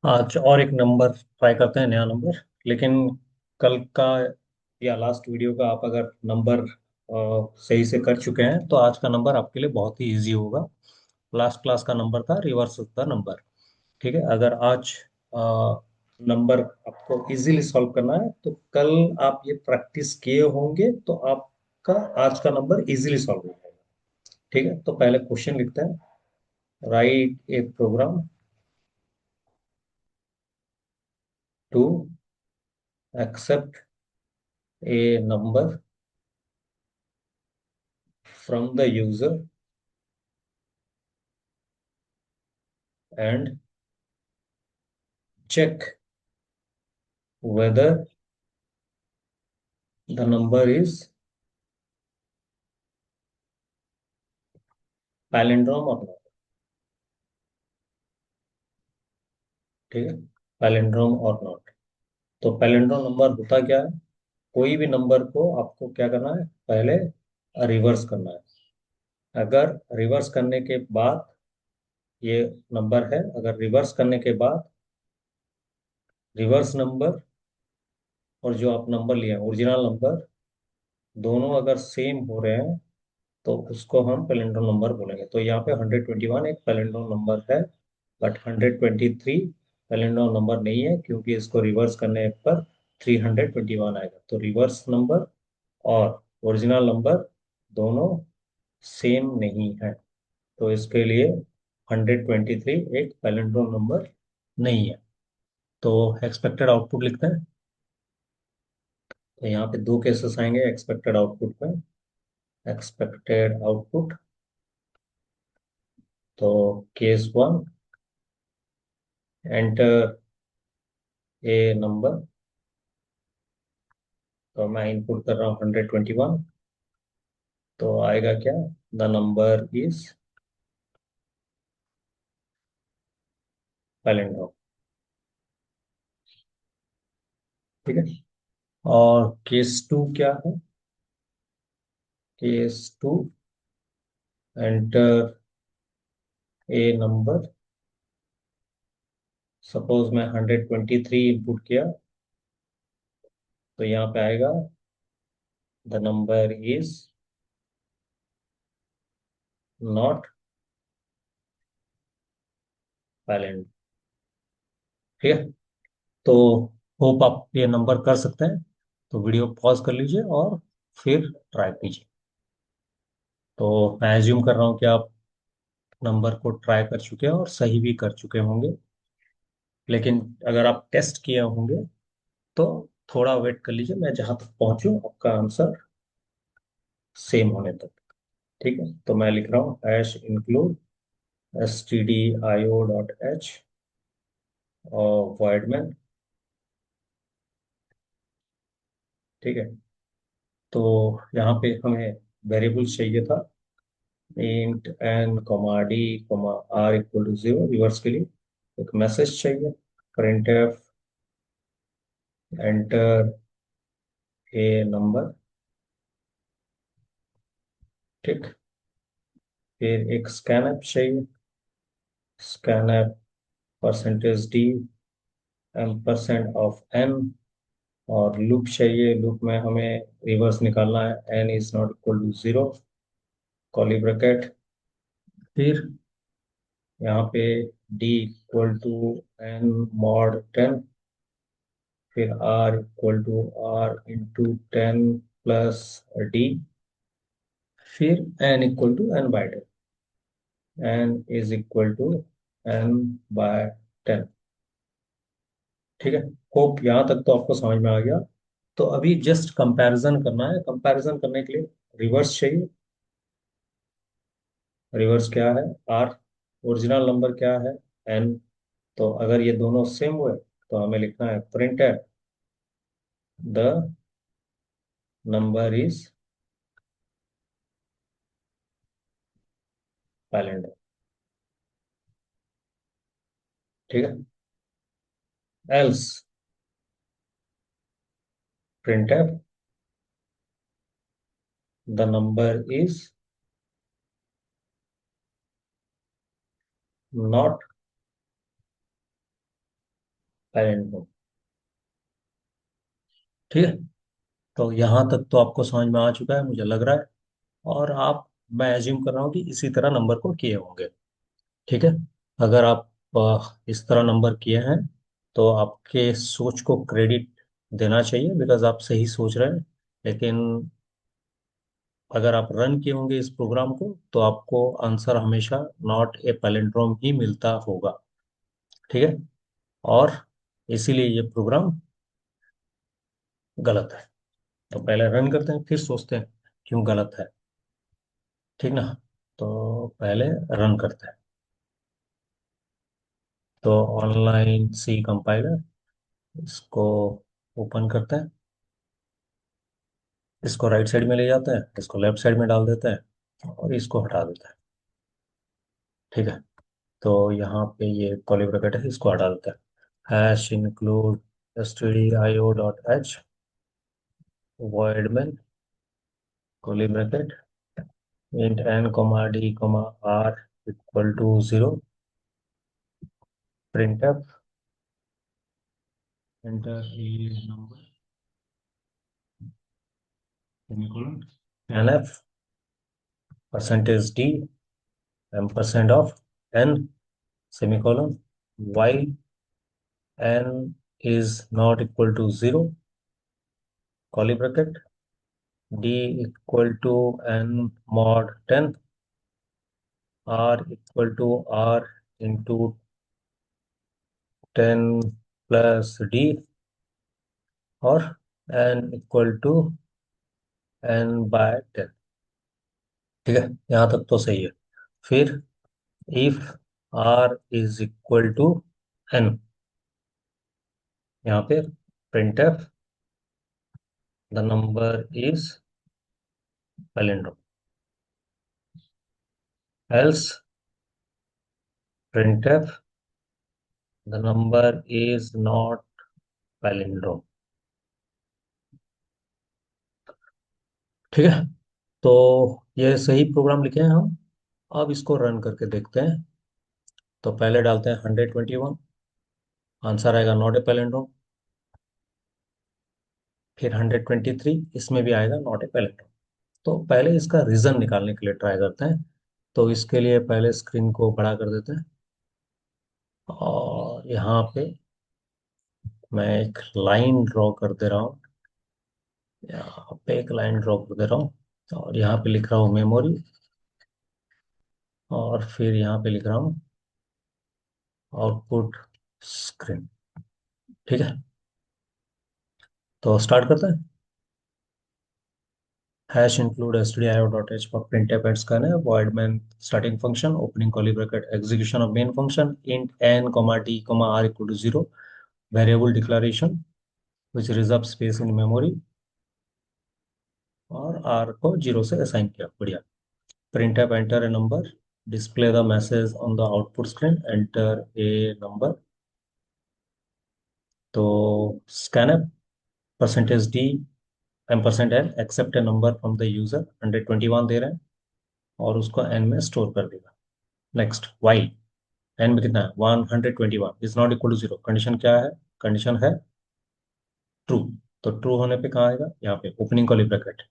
आज और एक नंबर ट्राई करते हैं, नया नंबर। लेकिन कल का या लास्ट वीडियो का आप अगर नंबर सही से कर चुके हैं तो आज का नंबर आपके लिए बहुत ही इजी होगा। लास्ट क्लास का नंबर था रिवर्स द नंबर। ठीक है, अगर आज नंबर आपको इजीली सॉल्व करना है तो कल आप ये प्रैक्टिस किए होंगे तो आपका आज का नंबर इजीली सॉल्व हो जाएगा। ठीक है, तो पहले क्वेश्चन लिखते हैं। Write a program to accept a number from the user and check whether the number is palindrome or not। ठीक है, पैलिंड्रोम और नॉट। तो पैलिंड्रोम नंबर होता क्या है? कोई भी नंबर को आपको क्या करना है, पहले रिवर्स करना है। अगर रिवर्स करने के बाद ये नंबर है, अगर रिवर्स करने के बाद रिवर्स नंबर और जो आप नंबर लिए ओरिजिनल नंबर दोनों अगर सेम हो रहे हैं तो उसको हम पैलिंड्रोम नंबर बोलेंगे। तो यहाँ पे 121 एक पैलिंड्रोम नंबर है, बट 123 पैलिंड्रोम नंबर नहीं है क्योंकि इसको रिवर्स करने पर 321 आएगा। तो रिवर्स नंबर और ओरिजिनल नंबर दोनों सेम नहीं है, तो इसके लिए 123 एक पैलिंड्रोम नंबर नहीं है। तो एक्सपेक्टेड आउटपुट लिखते हैं। तो यहाँ पे दो केसेस आएंगे एक्सपेक्टेड आउटपुट में। एक्सपेक्टेड आउटपुट, तो case one, enter a number. तो मैं इनपुट कर रहा हूँ 121, तो आएगा क्या? The number is palindrome. ठीक है, और केस टू क्या है? Case two, enter a number. Suppose मैं 123 इनपुट किया, तो यहाँ पे आएगा the number is not palindrome. ठीक है, तो होप आप ये नंबर कर सकते हैं। तो वीडियो पॉज कर लीजिए और फिर ट्राई कीजिए। तो मैं एज्यूम कर रहा हूँ कि आप नंबर को ट्राई कर चुके हैं और सही भी कर चुके होंगे। लेकिन अगर आप टेस्ट किए होंगे तो थोड़ा वेट कर लीजिए, मैं जहां तक पहुंचूं आपका आंसर सेम होने तक। ठीक है, तो मैं लिख रहा हूँ हैश इंक्लूड stdio.h और void में। ठीक है, तो यहाँ पे हमें वेरिएबल चाहिए था int n comma d comma r equal to 0। Reverse के लिए एक मैसेज चाहिए, printf enter a number. ठीक, फिर एक स्कैनफ चाहिए, scanf percentage d ampersand of n. और लूप चाहिए, लूप में हमें रिवर्स निकालना है, n is not equal to 0, curly bracket. फिर यहाँ पे d equal to n mod 10, फिर r equal to r into 10 plus D, फिर n equal to n by 10, n is equal to n by 10। ठीक है, hope यहाँ तक तो आपको समझ में आ गया। तो अभी जस्ट कंपैरिजन करना है। कंपैरिजन करने के लिए रिवर्स चाहिए। रिवर्स क्या है? आर। ओरिजिनल नंबर क्या है? एन। तो अगर ये दोनों सेम हुए तो हमें लिखना है प्रिंट है द नंबर इज पैलिंड्रोम। ठीक है, एल्स प्रिंट है the number is not parent. ठीक है। तो यहाँ तक तो आपको समझ में आ चुका है मुझे लग रहा है। और आप, मैं एज्यूम कर रहा हूँ कि इसी तरह नंबर को किए होंगे। ठीक है। अगर आप इस तरह नंबर किए हैं तो आपके सोच को क्रेडिट देना चाहिए, बिकॉज आप सही सोच रहे हैं। लेकिन अगर आप रन किए होंगे इस प्रोग्राम को तो आपको आंसर हमेशा नॉट ए पैलिंड्रोम ही मिलता होगा। ठीक है। और इसीलिए ये प्रोग्राम गलत है। तो पहले रन करते हैं फिर सोचते हैं क्यों गलत है। ठीक ना। तो पहले रन करते हैं। तो ऑनलाइन सी कंपाइलर, इसको ओपन करते हैं। इसको राइट साइड में ले जाते हैं, इसको लेफ्ट साइड में डाल देते हैं और इसको हटा देते हैं। ठीक है। तो यहाँ पे ये कर्ली ब्रैकेट है, इसको हटा देते हैं। Hash include stdio dot h void main curly bracket int n comma d comma r equal to 0, printf enter a number semicolon n f percentage d ampersand of n semicolon while n is not equal to 0, curly bracket, d equal to n mod 10, r equal to r into 10 plus d, और n equal to n by 10। ठीक है, यहाँ तक तो सही है। फिर if r is equal to n, यहाँ पे printf the number is palindrome, else printf the number is not palindrome। ठीक है। तो ये सही प्रोग्राम लिखे हैं हम। अब इसको रन करके देखते हैं। तो पहले डालते हैं 121, आंसर आएगा नॉट ए पैलिंड्रोम। फिर 123, इसमें भी आएगा नॉट ए पैलिंड्रोम। तो पहले इसका रीजन निकालने के लिए ट्राई करते हैं। तो इसके लिए पहले स्क्रीन को बड़ा कर देते हैं और यहाँ पे मैं एक लाइन ड्रॉ कर दे रहा हूँ। यहाँ पे एक लाइन ड्रॉ कर दे रहा हूँ और यहाँ पे लिख रहा हूँ मेमोरी, और फिर यहाँ पे लिख रहा हूँ आउटपुट स्क्रीन। ठीक है। तो स्टार्ट करते हैं। hash include stdio.h for printf and scanf, void main starting function, opening curly bracket, execution of main function, int n comma d comma r equal to 0, variable declaration which reserves space in memory, और r को 0 से assign किया। बढ़िया। printf enter a number, display the message on the output screen, enter a number। तो scanf percentage d ampersand n accept a number from the user 121 दे रहे हैं और उसको एन में स्टोर कर देगा। नेक्स्ट वाइल एन में कितना है 121 is not equal to 0, condition क्या है, कंडीशन है ट्रू। तो ट्रू होने पे कहाँ आएगा, यहाँ पे opening curly bracket,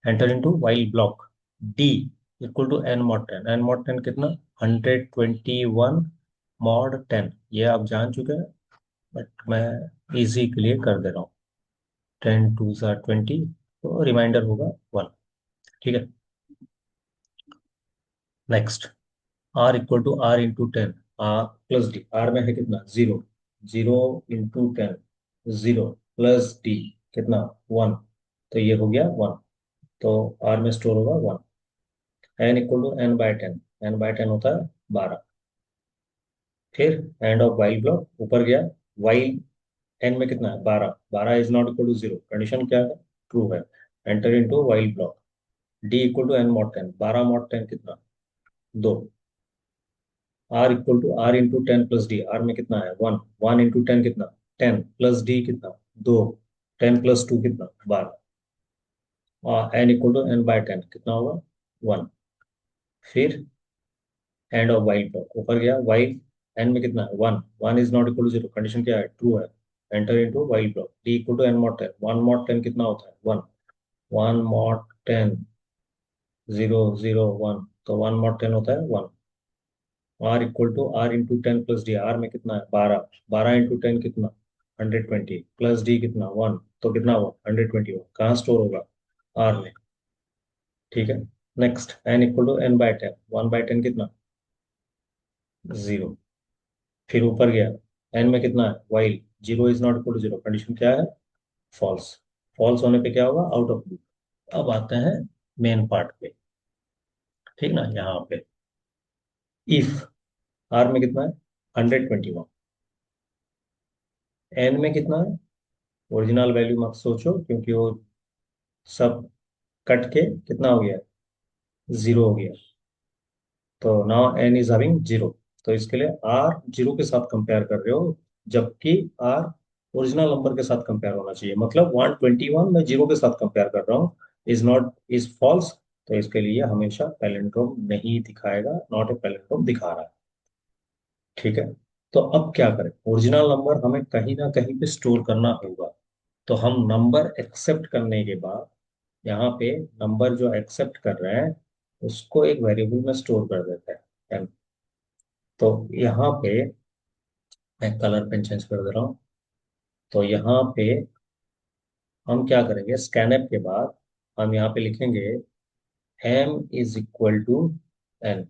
enter into while block d equal to n mod 10। N mod 10 कितना 121 मॉड 10, ये आप जान चुके हैं बट मैं इजी के लिए कर दे रहा हूँ। 10 टू सा 20, तो रिमाइंडर होगा 1। ठीक है। Next r equal to r into 10, r plus d, r में है कितना 0, 0 इंटू 10, 0 प्लस डी कितना 1, तो ये हो गया 1। तो आर में स्टोर होगा 1। N equal to n by 10, n by 10 होता है 12। फिर एंड ऑफ वाइल ब्लॉक, ऊपर गया वाइल एन में कितना है 12, 12 is not equal to 0, condition क्या है ट्रू है। Enter into while block d equal to n mod 10, 12 mod 10 कितना 2। R equal to r into 10 plus d, r में कितना है 1, 1 इंटू 10 कितना 10 प्लस डी कितना 2, 10 प्लस 2 कितना 12, और n equal to n by 10 कितना होगा 1। फिर एंड ऑफ वाइल ब्लॉक, ऊपर गया वाइल एन में कितना है 1, 1 is not equal to 0, condition क्या है, ट्रू है। Enter into while block, d equal to n mod 10, 1 mod 10 कितना होता है 1, 1 मॉड 10 0 0 1, तो 1 मॉड 10 होता है 1। R equal to r into 10 plus d, r में कितना है 12, 12 इंटू 10 कितना 120, प्लस डी कितना 1, तो कितना हुआ 121, कहाँ स्टोर होगा आर में। ठीक है। Next n equal to n by 10, 1/10 कितना 0। फिर ऊपर गया, एन में कितना है while, 0 is not equal to 0, condition क्या है फॉल्स। फॉल्स होने पे क्या होगा आउट ऑफ लूप। अब आते हैं मेन पार्ट पे। ठीक ना, यहाँ पे इफ आर में कितना है 121, एन में कितना है, ओरिजिनल वैल्यू मत सोचो क्योंकि वो सब कट के कितना हो गया 0 हो गया, तो नाउ एन इज हैविंग 0। तो इसके लिए आर 0 के साथ कंपेयर कर रहे हो, जबकि आर ओरिजिनल नंबर के साथ कंपेयर होना चाहिए, मतलब 121 मैं 0 के साथ कंपेयर कर रहा हूँ, इज नॉट इज फॉल्स। तो इसके लिए हमेशा पैलिंड्रोम नहीं दिखाएगा, नॉट ए पैलिंड्रोम दिखा रहा है। ठीक है। तो अब क्या करें, ओरिजिनल नंबर हमें कहीं ना कहीं पे स्टोर करना होगा। तो हम नंबर एक्सेप्ट करने के बाद यहाँ पे नंबर जो एक्सेप्ट कर रहे हैं उसको एक वेरिएबल में स्टोर कर देते हैं M। तो यहाँ पे मैं कलर पेन चेंज कर दे रहा हूँ। तो यहाँ पे हम क्या करेंगे, स्कैनएप के बाद हम यहाँ पे लिखेंगे m is equal to n।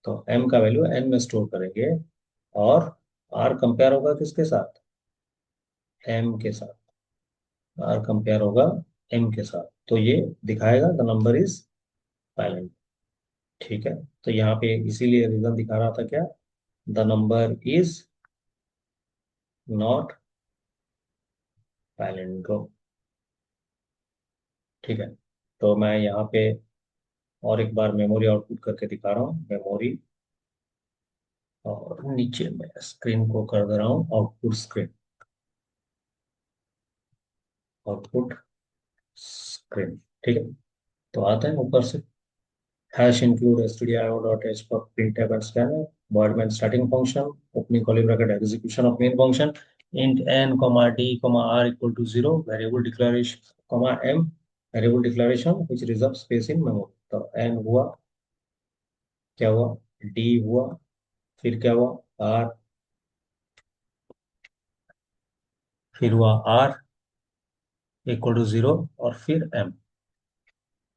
तो m का वैल्यू n में स्टोर करेंगे, और r कंपेयर होगा किसके साथ, m के साथ। r कंपेयर होगा m के साथ, तो ये दिखाएगा द नंबर इज साइलेंट। ठीक है। तो यहाँ पे इसीलिए रीजन दिखा रहा था क्या, the number is not palindrome. ठीक है। तो मैं यहाँ पे और एक बार मेमोरी आउटपुट करके दिखा रहा हूँ, मेमोरी, और नीचे मैं स्क्रीन को कर दे रहा हूँ आउटपुट स्क्रीन, आउटपुट स्क्रीन। ठीक है। तो आते हैं ऊपर से, hash include stdio dot h for printf and scanner, void main starting function, opening curly bracket execution of main function, int n comma d comma r equal to 0, variable declaration comma m, variable declaration which reserves space in memory। तो n हुआ, क्या हुआ d हुआ, फिर क्या हुआ r, फिर हुआ r इक्वल टू 0, और फिर m।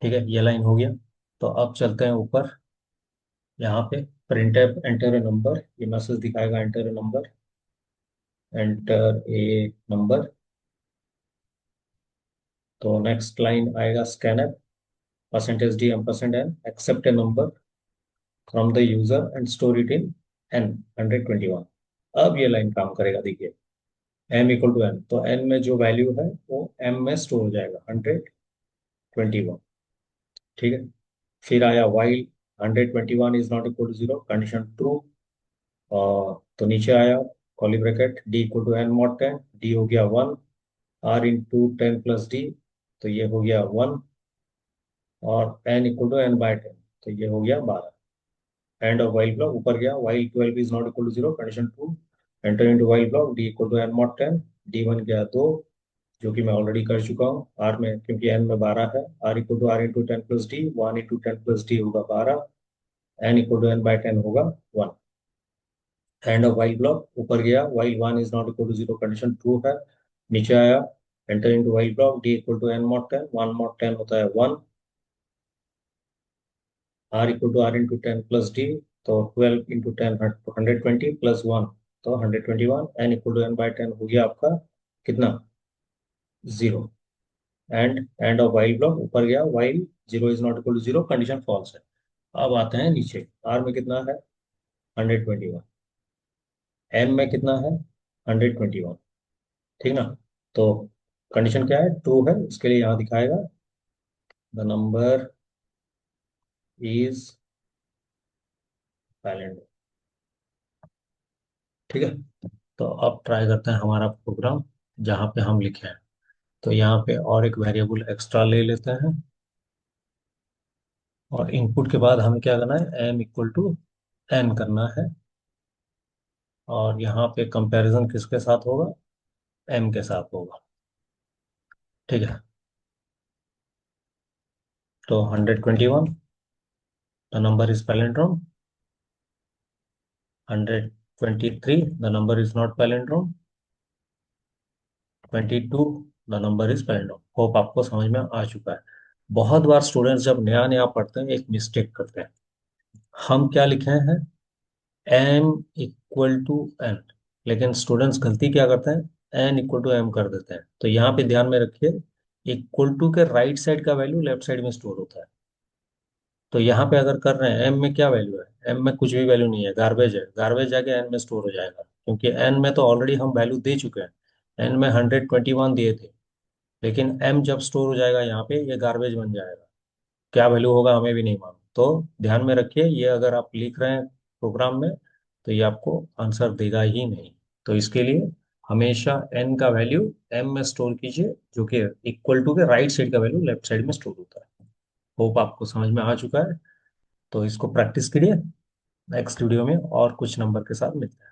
ठीक है, ये लाइन हो गया। तो अब चलते हैं ऊपर, यहाँ पे printf एंटर ए नंबर, ये मैसेज दिखाएगा enter a number, enter a number. तो नेक्स्ट लाइन आएगा scanf percentage d ampersand n, accept a number from the user and store it in n 121। अब ये लाइन काम करेगा, देखिए m इक्वल टू n, तो n में जो वैल्यू है वो m में स्टोर हो जाएगा 121। ठीक है। फिर आया while 121 is not equal to 0, condition true. और तो नीचे आया curly bracket d equal to n mod 10, d हो गया 1, आर इंटू 10 प्लस डी, तो ये हो गया 1, और n equal to n by 10, तो ये हो गया 12। एंड ऑफ वाइल ब्लॉक, ऊपर गया while 12 is not equal to 0, condition true. Enter into while block, d equal to n mod 10, d 1 गया 2, जो कि मैं ऑलरेडी कर चुका हूँ आर में, क्योंकि एन में 12 है। R equal to r into 10 plus d, 1 into 10 plus d होगा 12, n equal to n by 10 होगा 1। एंड ऑफ वाइल ब्लॉक, ऊपर गया while 1 is not equal to 0, condition true है। नीचे आया enter into while block, d equal to n mod 10, 1 mod 10 होता है 1, r equal to r into 10 plus d, तो 12 into 10 120 plus 1, तो 121, n equal to n by 10 हो गया आपका कितना 0। एंड ऑफ वाइल ब्लॉक, ऊपर गया while 0 is not equal to 0, condition false है। अब आते हैं नीचे, आर में कितना है 121, एम में कितना है 121। ठीक ना। तो कंडीशन क्या है, ट्रू है, इसके लिए यहाँ दिखाएगा द नंबर इज वैलिड। ठीक है। तो अब ट्राई करते हैं हमारा प्रोग्राम, जहाँ पे हम लिखे हैं। तो यहाँ पे और एक वेरिएबल एक्स्ट्रा ले लेते हैं, और इनपुट के बाद हमें क्या करना है, m इक्वल टू n करना है। और यहाँ पे कंपैरिजन किसके साथ होगा, एम के साथ होगा। ठीक है, तो 121 the number is palindrome, 123 the number is not palindrome, 22 the number is palindrome. Hope आपको समझ में आ चुका है। बहुत बार स्टूडेंट्स जब नया नया पढ़ते हैं एक मिस्टेक करते हैं। हम क्या लिखे हैं, एम इक्वल टू एन, लेकिन स्टूडेंट्स गलती क्या करते हैं, एन इक्वल टू एम कर देते हैं। तो यहाँ पे ध्यान में रखिए, इक्वल टू के राइट साइड का वैल्यू लेफ्ट साइड में स्टोर होता है। तो यहाँ पे अगर कर रहे हैं, एम में क्या वैल्यू है, एम में कुछ भी वैल्यू नहीं है, गार्बेज है, गार्बेज जाके एन में स्टोर हो जाएगा, क्योंकि एन में तो ऑलरेडी हम वैल्यू दे चुके हैं। एन में 121 दिए थे, लेकिन एम जब स्टोर हो जाएगा यहाँ पे, ये गार्बेज बन जाएगा। क्या वैल्यू होगा हमें भी नहीं मालूम। तो ध्यान में रखिए, ये अगर आप लिख रहे हैं प्रोग्राम में, तो ये आपको आंसर देगा ही नहीं। तो इसके लिए हमेशा एन का वैल्यू एम में स्टोर कीजिए, जो कि इक्वल टू के राइट साइड का वैल्यू लेफ्ट साइड में स्टोर होता है। होप आपको समझ में आ चुका है। तो इसको प्रैक्टिस करिए, नेक्स्ट वीडियो में और कुछ नंबर के साथ मिलते हैं।